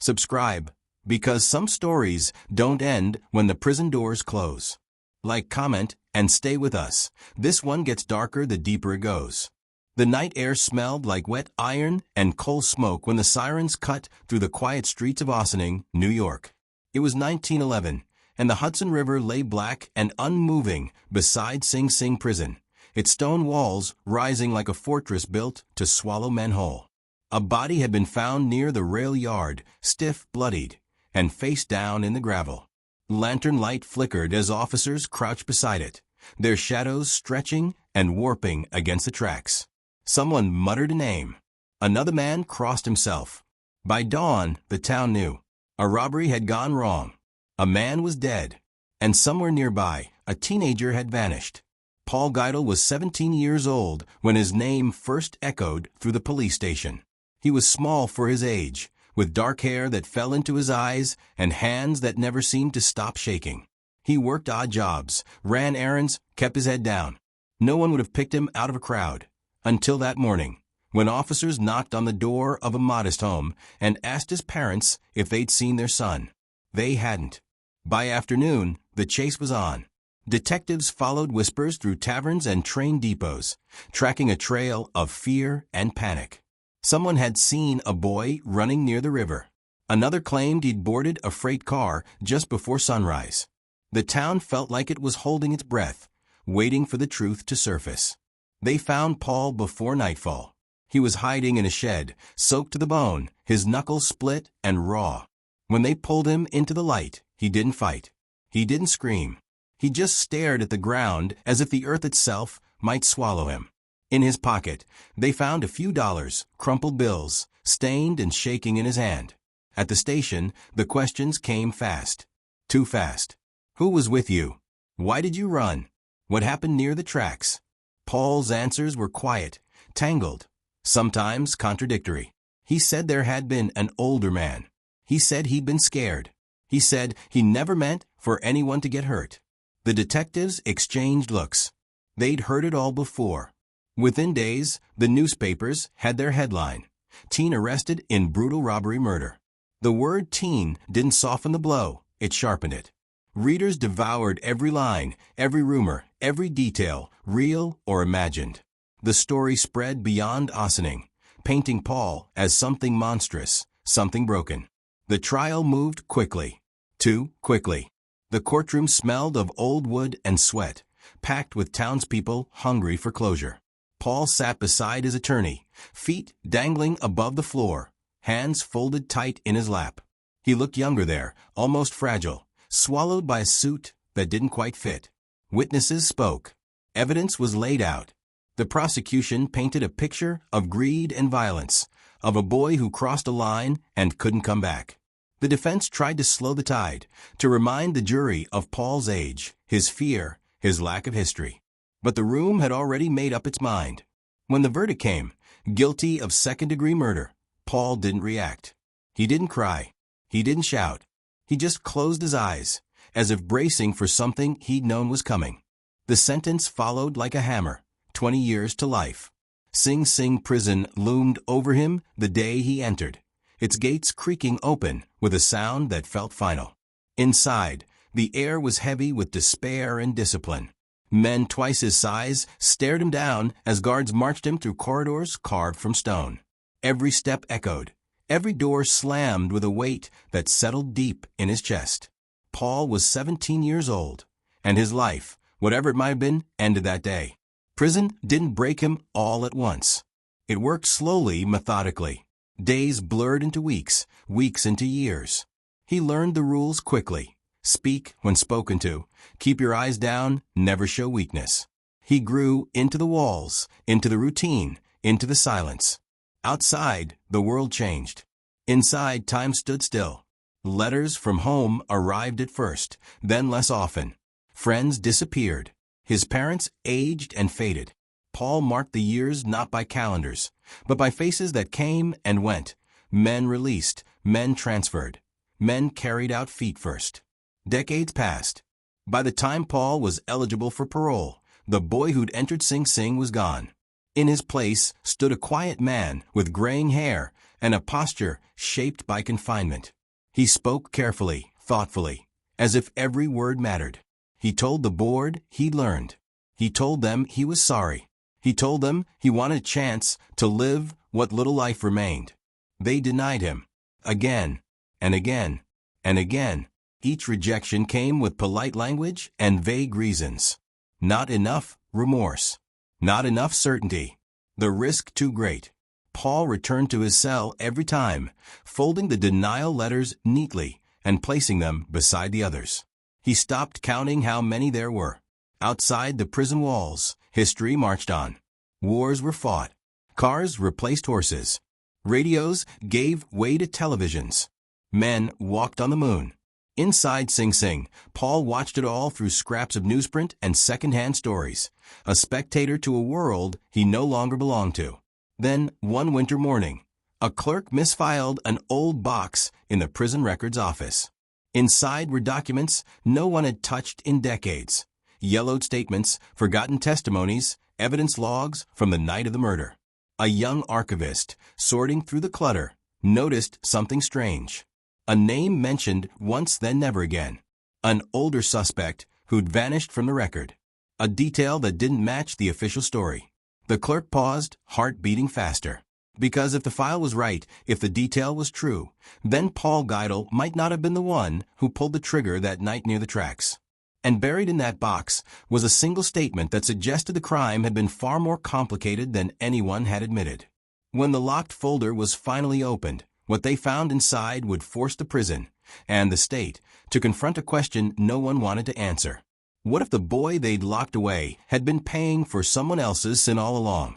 Subscribe, because some stories don't end when the prison doors close. Like, comment, and stay with us. This one gets darker the deeper it goes. The night air smelled like wet iron and coal smoke when the sirens cut through the quiet streets of Ossining, New York. It was 1911, and the Hudson River lay black and unmoving beside Sing Sing prison, its stone walls rising like a fortress built to swallow men whole. A body had been found near the rail yard, stiff, bloodied, and face down in the gravel. Lantern light flickered as officers crouched beside it, their shadows stretching and warping against the tracks. Someone muttered a name. Another man crossed himself. By dawn, the town knew. A robbery had gone wrong. A man was dead. And somewhere nearby, a teenager had vanished. Paul Geidel was 17 years old when his name first echoed through the police station. He was small for his age, with dark hair that fell into his eyes and hands that never seemed to stop shaking. He worked odd jobs, ran errands, kept his head down. No one would have picked him out of a crowd. Until that morning, when officers knocked on the door of a modest home and asked his parents if they'd seen their son. They hadn't. By afternoon, the chase was on. Detectives followed whispers through taverns and train depots, tracking a trail of fear and panic. Someone had seen a boy running near the river. Another claimed he'd boarded a freight car just before sunrise. The town felt like it was holding its breath, waiting for the truth to surface. They found Paul before nightfall. He was hiding in a shed, soaked to the bone, his knuckles split and raw. When they pulled him into the light, he didn't fight. He didn't scream. He just stared at the ground as if the earth itself might swallow him. In his pocket, they found a few dollars, crumpled bills, stained and shaking in his hand. At the station, the questions came fast. Too fast. Who was with you? Why did you run? What happened near the tracks? Paul's answers were quiet, tangled, sometimes contradictory. He said there had been an older man. He said he'd been scared. He said he never meant for anyone to get hurt. The detectives exchanged looks. They'd heard it all before. Within days, the newspapers had their headline, "Teen arrested in brutal robbery murder." The word teen didn't soften the blow, it sharpened it. Readers devoured every line, every rumor, every detail, real or imagined. The story spread beyond Ossining, painting Paul as something monstrous, something broken. The trial moved quickly. Too quickly. The courtroom smelled of old wood and sweat, packed with townspeople hungry for closure. Paul sat beside his attorney, feet dangling above the floor, hands folded tight in his lap. He looked younger there, almost fragile, swallowed by a suit that didn't quite fit. Witnesses spoke. Evidence was laid out. The prosecution painted a picture of greed and violence, of a boy who crossed a line and couldn't come back. The defense tried to slow the tide, to remind the jury of Paul's age, his fear, his lack of history. But the room had already made up its mind. When the verdict came, guilty of second-degree murder, Paul didn't react. He didn't cry. He didn't shout. He just closed his eyes, as if bracing for something he'd known was coming. The sentence followed like a hammer, 20 years to life. Sing Sing prison loomed over him the day he entered, its gates creaking open with a sound that felt final. Inside, the air was heavy with despair and discipline. Men twice his size stared him down as guards marched him through corridors carved from stone. Every step echoed. Every door slammed with a weight that settled deep in his chest. Paul was 17 years old, and his life, whatever it might have been, ended that day. Prison didn't break him all at once. It worked slowly, methodically. Days blurred into weeks, weeks into years. He learned the rules quickly. Speak when spoken to. Keep your eyes down, never show weakness. He grew into the walls, into the routine, into the silence. Outside, the world changed. Inside, time stood still. Letters from home arrived at first, then less often. Friends disappeared. His parents aged and faded. Paul marked the years not by calendars, but by faces that came and went. Men released, men transferred. Men carried out feet first. Decades passed. By the time Paul was eligible for parole, the boy who'd entered Sing Sing was gone. In his place stood a quiet man with graying hair and a posture shaped by confinement. He spoke carefully, thoughtfully, as if every word mattered. He told the board he'd learned. He told them he was sorry. He told them he wanted a chance to live what little life remained. They denied him. Again, and again, and again. Each rejection came with polite language and vague reasons. Not enough remorse. Not enough certainty. The risk too great. Paul returned to his cell every time, folding the denial letters neatly and placing them beside the others. He stopped counting how many there were. Outside the prison walls, history marched on. Wars were fought. Cars replaced horses. Radios gave way to televisions. Men walked on the moon. Inside Sing Sing, Paul watched it all through scraps of newsprint and second-hand stories, a spectator to a world he no longer belonged to. Then, one winter morning, a clerk misfiled an old box in the prison records office. Inside were documents no one had touched in decades. Yellowed statements, forgotten testimonies, evidence logs from the night of the murder. A young archivist, sorting through the clutter, noticed something strange. A name mentioned once then never again. An older suspect who'd vanished from the record. A detail that didn't match the official story. The clerk paused, heart beating faster. Because if the file was right, if the detail was true, then Paul Geidel might not have been the one who pulled the trigger that night near the tracks. And buried in that box was a single statement that suggested the crime had been far more complicated than anyone had admitted. When the locked folder was finally opened, what they found inside would force the prison, and the state, to confront a question no one wanted to answer. What if the boy they'd locked away had been paying for someone else's sin all along?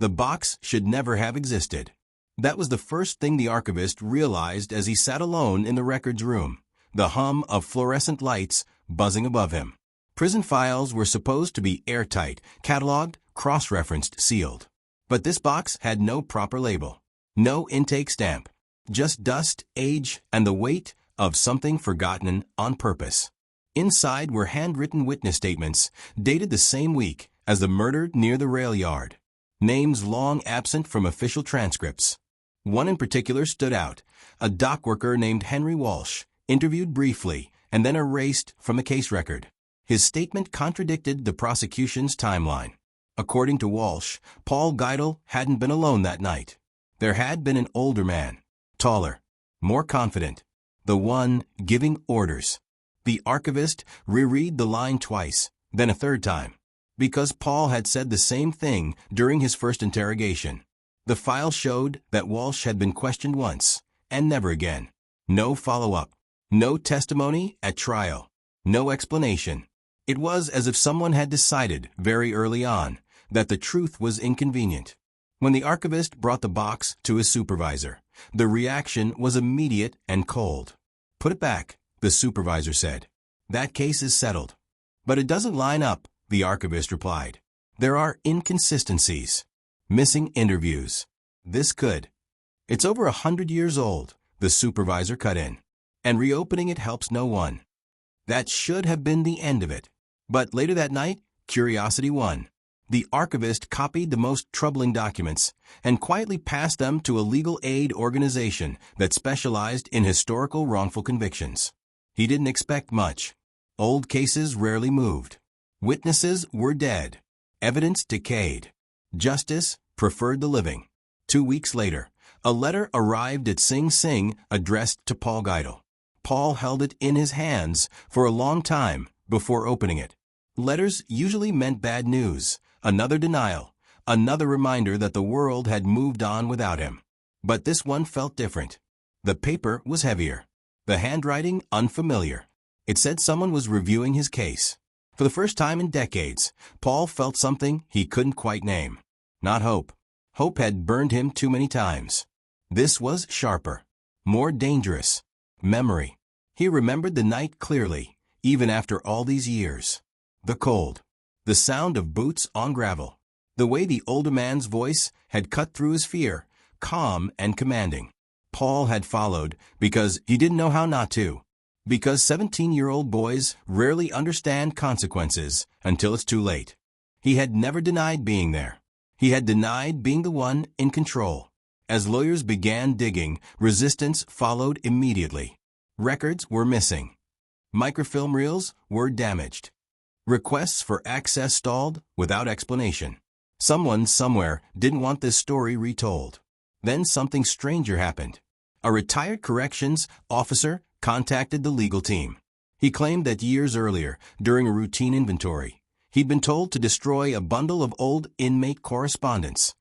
The box should never have existed. That was the first thing the archivist realized as he sat alone in the records room, the hum of fluorescent lights buzzing above him. Prison files were supposed to be airtight, cataloged, cross-referenced, sealed. But this box had no proper label, no intake stamp, just dust, age, and the weight of something forgotten on purpose. Inside were handwritten witness statements, dated the same week as the murder near the rail yard. Names long absent from official transcripts. One in particular stood out, a dock worker named Henry Walsh, interviewed briefly and then erased from the case record. His statement contradicted the prosecution's timeline. According to Walsh, Paul Geidel hadn't been alone that night. There had been an older man, taller, more confident, the one giving orders. The archivist reread the line twice, then a third time, because Paul had said the same thing during his first interrogation. The file showed that Walsh had been questioned once, and never again. No follow-up, no testimony at trial, no explanation. It was as if someone had decided very early on that the truth was inconvenient. When the archivist brought the box to his supervisor, the reaction was immediate and cold. "Put it back," the supervisor said. "That case is settled." "But it doesn't line up," the archivist replied. "There are inconsistencies. Missing interviews. This could." "It's over 100 years old," the supervisor cut in. "And reopening it helps no one." That should have been the end of it. But later that night, curiosity won. The archivist copied the most troubling documents and quietly passed them to a legal aid organization that specialized in historical wrongful convictions. He didn't expect much. Old cases rarely moved. Witnesses were dead. Evidence decayed. Justice preferred the living. 2 weeks later, a letter arrived at Sing Sing addressed to Paul Geidel. Paul held it in his hands for a long time before opening it. Letters usually meant bad news, another denial, another reminder that the world had moved on without him. But this one felt different. The paper was heavier. The handwriting unfamiliar. It said someone was reviewing his case. For the first time in decades, Paul felt something he couldn't quite name. Not hope. Hope had burned him too many times. This was sharper, more dangerous. Memory. He remembered the night clearly, even after all these years. The cold. The sound of boots on gravel. The way the older man's voice had cut through his fear, calm and commanding. Paul had followed because he didn't know how not to. Because 17-year-old boys rarely understand consequences until it's too late. He had never denied being there. He had denied being the one in control. As lawyers began digging, resistance followed immediately. Records were missing. Microfilm reels were damaged. Requests for access stalled without explanation. Someone somewhere didn't want this story retold. Then something stranger happened. A retired corrections officer contacted the legal team. He claimed that years earlier, during a routine inventory, he'd been told to destroy a bundle of old inmate correspondence,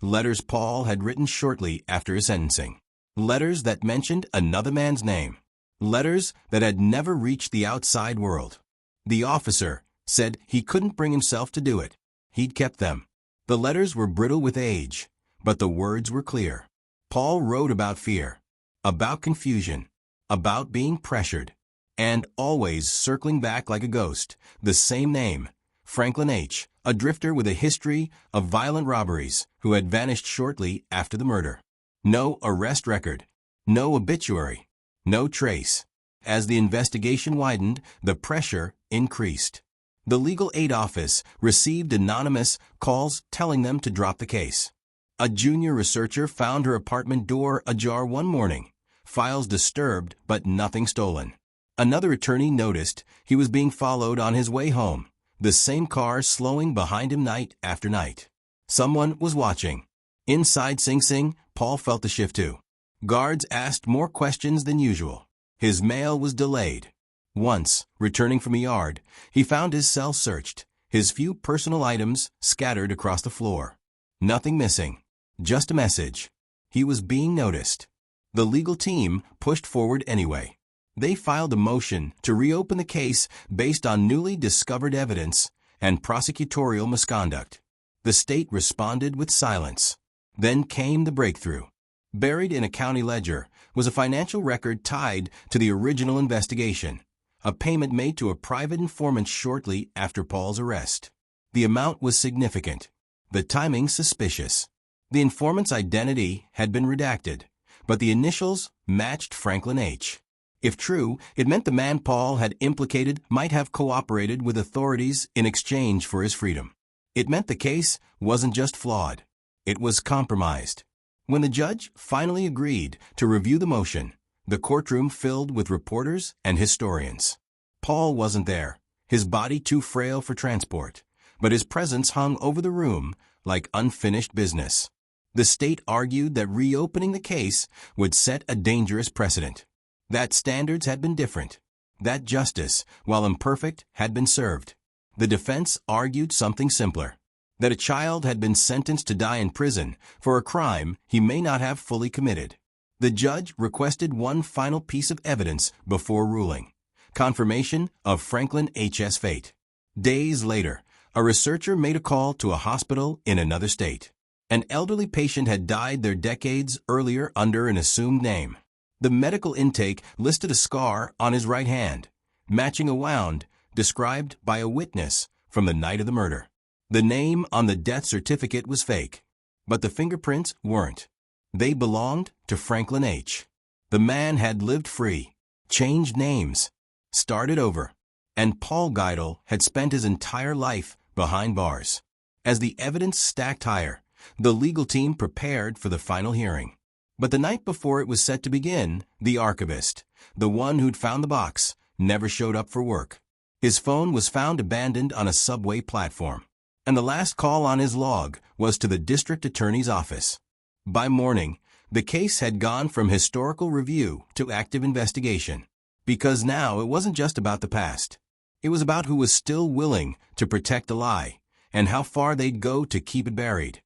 letters Paul had written shortly after his sentencing, letters that mentioned another man's name, letters that had never reached the outside world. The officer said he couldn't bring himself to do it. He'd kept them. The letters were brittle with age, but the words were clear. Paul wrote about fear, about confusion, about being pressured, and always circling back like a ghost, the same name, Franklin H., a drifter with a history of violent robberies who had vanished shortly after the murder. No arrest record, no obituary, no trace. As the investigation widened, the pressure increased. The legal aid office received anonymous calls telling them to drop the case. A junior researcher found her apartment door ajar one morning, files disturbed but nothing stolen. Another attorney noticed he was being followed on his way home, the same car slowing behind him night after night. Someone was watching. Inside Sing Sing, Paul felt the shift too. Guards asked more questions than usual. His mail was delayed. Once, returning from a yard, he found his cell searched, his few personal items scattered across the floor. Nothing missing, just a message. He was being noticed. The legal team pushed forward anyway. They filed a motion to reopen the case based on newly discovered evidence and prosecutorial misconduct. The state responded with silence. Then came the breakthrough. Buried in a county ledger was a financial record tied to the original investigation, a payment made to a private informant shortly after Paul's arrest. The amount was significant, the timing suspicious. The informant's identity had been redacted, but the initials matched Franklin H. If true, it meant the man Paul had implicated might have cooperated with authorities in exchange for his freedom. It meant the case wasn't just flawed, it was compromised. When the judge finally agreed to review the motion, the courtroom filled with reporters and historians. Paul wasn't there, his body too frail for transport, but his presence hung over the room like unfinished business. The state argued that reopening the case would set a dangerous precedent, that standards had been different, that justice, while imperfect, had been served. The defense argued something simpler, that a child had been sentenced to die in prison for a crime he may not have fully committed. The judge requested one final piece of evidence before ruling, confirmation of Franklin H.'s fate. Days later, a researcher made a call to a hospital in another state. An elderly patient had died there decades earlier under an assumed name. The medical intake listed a scar on his right hand, matching a wound described by a witness from the night of the murder. The name on the death certificate was fake, but the fingerprints weren't. They belonged to Franklin H. The man had lived free, changed names, started over, and Paul Geidel had spent his entire life behind bars. As the evidence stacked higher, the legal team prepared for the final hearing. But the night before it was set to begin, the archivist, the one who'd found the box, never showed up for work. His phone was found abandoned on a subway platform, and the last call on his log was to the district attorney's office. By morning, the case had gone from historical review to active investigation, because now it wasn't just about the past. It was about who was still willing to protect the lie, and how far they'd go to keep it buried.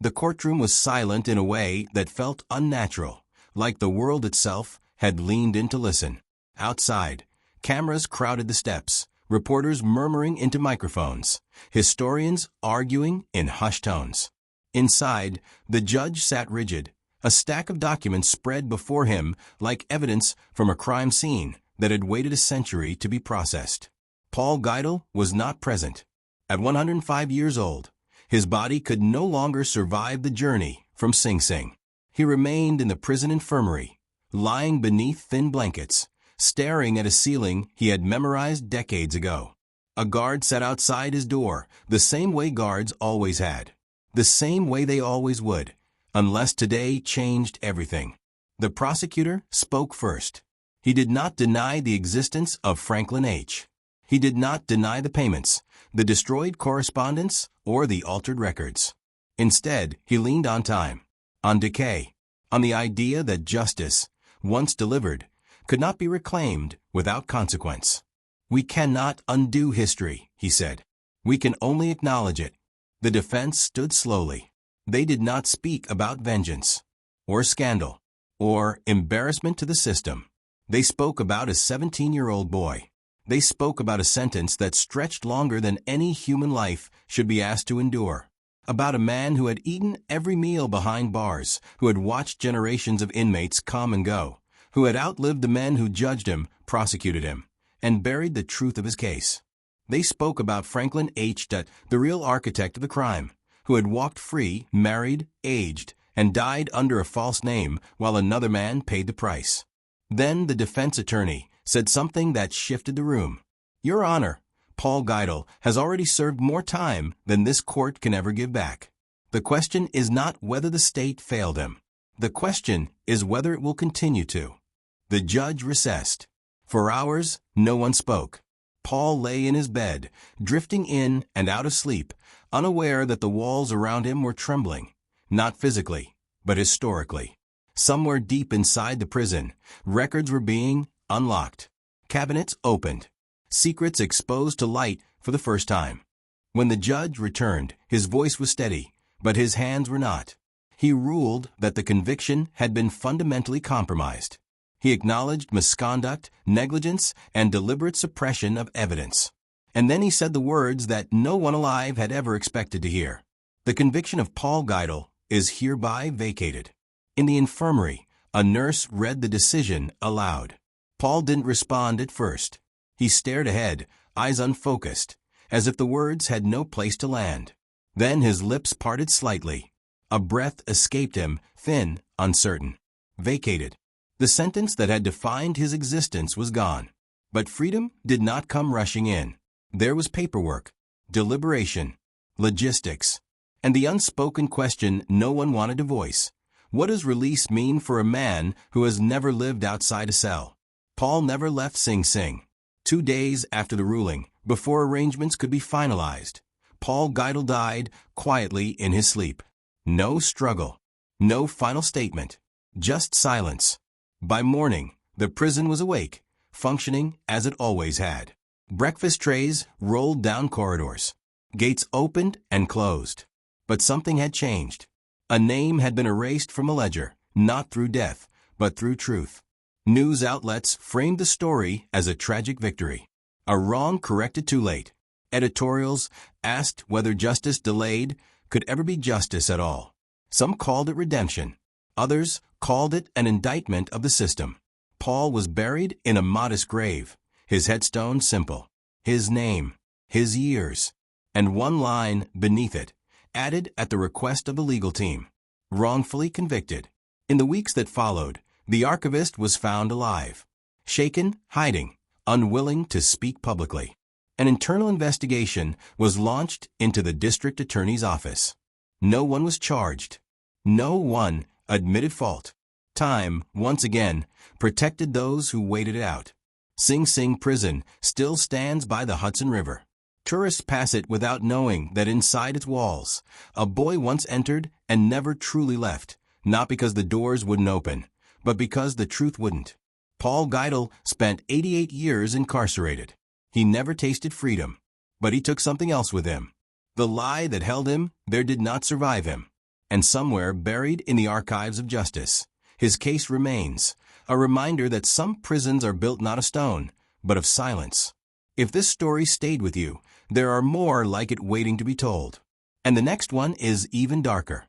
The courtroom was silent in a way that felt unnatural, like the world itself had leaned in to listen. Outside, cameras crowded the steps, reporters murmuring into microphones, historians arguing in hushed tones. Inside, the judge sat rigid, a stack of documents spread before him like evidence from a crime scene that had waited a century to be processed. Paul Geidel was not present. At 105 years old, his body could no longer survive the journey from Sing Sing. He remained in the prison infirmary, lying beneath thin blankets, staring at a ceiling he had memorized decades ago. A guard sat outside his door, the same way guards always had, the same way they always would, unless today changed everything. The prosecutor spoke first. He did not deny the existence of Franklin H. He did not deny the payments, the destroyed correspondence, or the altered records. Instead, he leaned on time, on decay, on the idea that justice, once delivered, could not be reclaimed without consequence. We cannot undo history, he said. We can only acknowledge it. The defense stood slowly. They did not speak about vengeance, or scandal, or embarrassment to the system. They spoke about a 17-year-old boy. They spoke about a sentence that stretched longer than any human life should be asked to endure. About a man who had eaten every meal behind bars, who had watched generations of inmates come and go, who had outlived the men who judged him, prosecuted him, and buried the truth of his case. They spoke about Franklin H. the real architect of the crime, who had walked free, married, aged, and died under a false name while another man paid the price. Then the defense attorney said something that shifted the room. Your Honor, Paul Geidel has already served more time than this court can ever give back. The question is not whether the state failed him. The question is whether it will continue to. The judge recessed. For hours, no one spoke. Paul lay in his bed, drifting in and out of sleep, unaware that the walls around him were trembling, not physically, but historically. Somewhere deep inside the prison, records were being unlocked, cabinets opened, secrets exposed to light for the first time. When the judge returned, his voice was steady, but his hands were not. He ruled that the conviction had been fundamentally compromised. He acknowledged misconduct, negligence, and deliberate suppression of evidence. And then he said the words that no one alive had ever expected to hear. The conviction of Paul Geidel is hereby vacated. In the infirmary, a nurse read the decision aloud. Paul didn't respond at first. He stared ahead, eyes unfocused, as if the words had no place to land. Then his lips parted slightly. A breath escaped him, thin, uncertain. Vacated. The sentence that had defined his existence was gone. But freedom did not come rushing in. There was paperwork, deliberation, logistics, and the unspoken question no one wanted to voice. What does release mean for a man who has never lived outside a cell? Paul never left Sing Sing. 2 days after the ruling, before arrangements could be finalized, Paul Geidel died quietly in his sleep. No struggle, no final statement, just silence. By morning, the prison was awake, functioning as it always had. Breakfast trays rolled down corridors. Gates opened and closed. But something had changed. A name had been erased from a ledger, not through death, but through truth. News outlets framed the story as a tragic victory. A wrong corrected too late. Editorials asked whether justice delayed could ever be justice at all. Some called it redemption. Others called it an indictment of the system. Paul was buried in a modest grave, his headstone simple, his name, his years, and one line beneath it, added at the request of the legal team. Wrongfully convicted. In the weeks that followed, the archivist was found alive, shaken, hiding, unwilling to speak publicly. An internal investigation was launched into the district attorney's office. No one was charged. No one admitted fault. Time, once again, protected those who waited it out. Sing Sing Prison still stands by the Hudson River. Tourists pass it without knowing that inside its walls, a boy once entered and never truly left, not because the doors wouldn't open, but because the truth wouldn't. Paul Geidel spent 88 years incarcerated. He never tasted freedom, but he took something else with him. The lie that held him there did not survive him. And somewhere buried in the archives of justice, his case remains, a reminder that some prisons are built not of stone, but of silence. If this story stayed with you, there are more like it waiting to be told. And the next one is even darker.